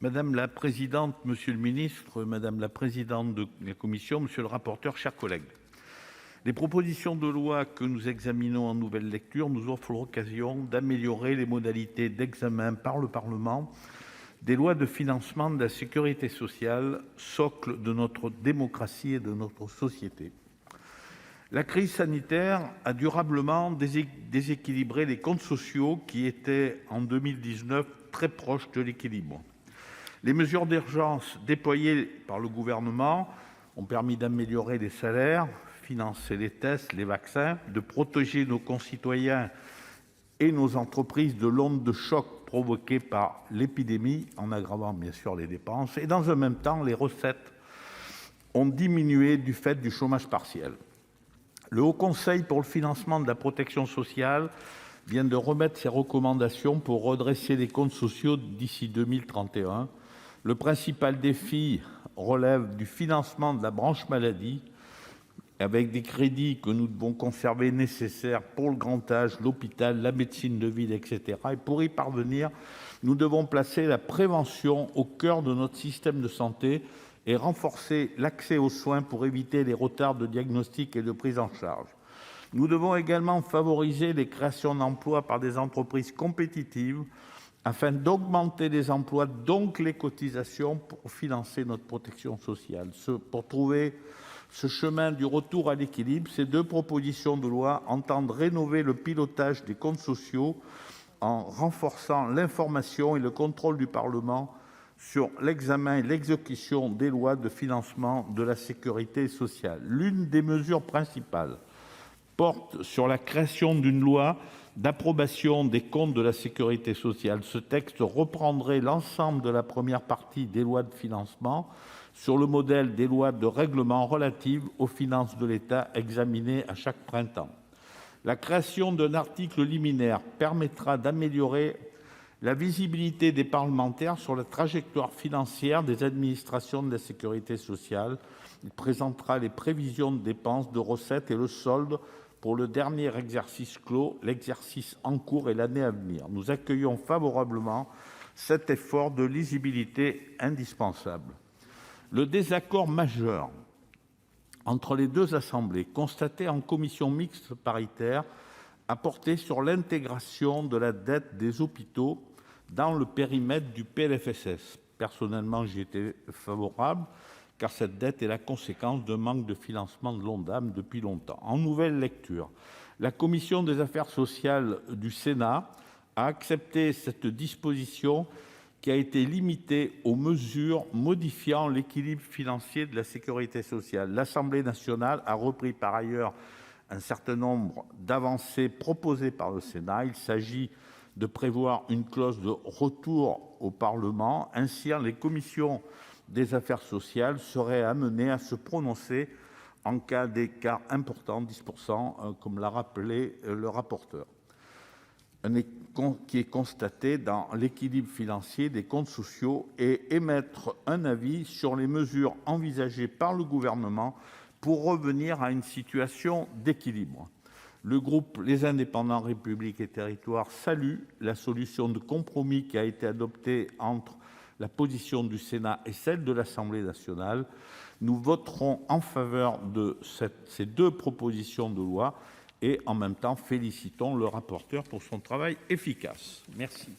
Madame la présidente, monsieur le ministre, madame la présidente de la commission, monsieur le rapporteur, chers collègues, les propositions de loi que nous examinons en nouvelle lecture nous offrent l'occasion d'améliorer les modalités d'examen par le Parlement des lois de financement de la sécurité sociale, socle de notre démocratie et de notre société. La crise sanitaire a durablement déséquilibré les comptes sociaux qui étaient, en 2019, très proches de l'équilibre. Les mesures d'urgence déployées par le Gouvernement ont permis d'améliorer les salaires, de financer les tests, les vaccins, de protéger nos concitoyens et nos entreprises de l'onde de choc provoquée par l'épidémie, en aggravant bien sûr les dépenses. Et dans le même temps, les recettes ont diminué du fait du chômage partiel. Le Haut Conseil pour le financement de la protection sociale vient de remettre ses recommandations pour redresser les comptes sociaux d'ici 2031. Le principal défi relève du financement de la branche maladie, avec des crédits que nous devons conserver nécessaires pour le grand âge, l'hôpital, la médecine de ville, etc. Et pour y parvenir, nous devons placer la prévention au cœur de notre système de santé et renforcer l'accès aux soins pour éviter les retards de diagnostic et de prise en charge. Nous devons également favoriser les créations d'emplois par des entreprises compétitives afin d'augmenter les emplois, donc les cotisations, pour financer notre protection sociale. Pour trouver ce chemin du retour à l'équilibre, ces deux propositions de loi entendent rénover le pilotage des comptes sociaux en renforçant l'information et le contrôle du Parlement sur l'examen et l'exécution des lois de financement de la sécurité sociale. L'une des mesures principales porte sur la création d'une loi d'approbation des comptes de la sécurité sociale. Ce texte reprendrait l'ensemble de la première partie des lois de financement sur le modèle des lois de règlement relatives aux finances de l'État examinées à chaque printemps. La création d'un article liminaire permettra d'améliorer la visibilité des parlementaires sur la trajectoire financière des administrations de la sécurité sociale. Il présentera les prévisions de dépenses, de recettes et le solde pour le dernier exercice clos, l'exercice en cours et l'année à venir. Nous accueillons favorablement cet effort de lisibilité indispensable. Le désaccord majeur entre les deux assemblées, constaté en commission mixte paritaire, a porté sur l'intégration de la dette des hôpitaux dans le périmètre du PLFSS. Personnellement, j'y étais favorable, car cette dette est la conséquence d'un manque de financement de l'Ondam depuis longtemps. En nouvelle lecture, la commission des affaires sociales du Sénat a accepté cette disposition qui a été limitée aux mesures modifiant l'équilibre financier de la sécurité sociale. L'Assemblée nationale a repris par ailleurs un certain nombre d'avancées proposées par le Sénat. Il s'agit de prévoir une clause de retour au Parlement. Ainsi, les commissions des affaires sociales seraient amenées à se prononcer en cas d'écart important, 10%, comme l'a rappelé le rapporteur, qui est constaté dans l'équilibre financier des comptes sociaux, et émettre un avis sur les mesures envisagées par le Gouvernement pour revenir à une situation d'équilibre. Le groupe Les Indépendants - République et Territoires salue la solution de compromis qui a été adoptée entre la position du Sénat et celle de l'Assemblée nationale. Nous voterons en faveur de ces deux propositions de loi et, en même temps, félicitons le rapporteur pour son travail efficace. Merci.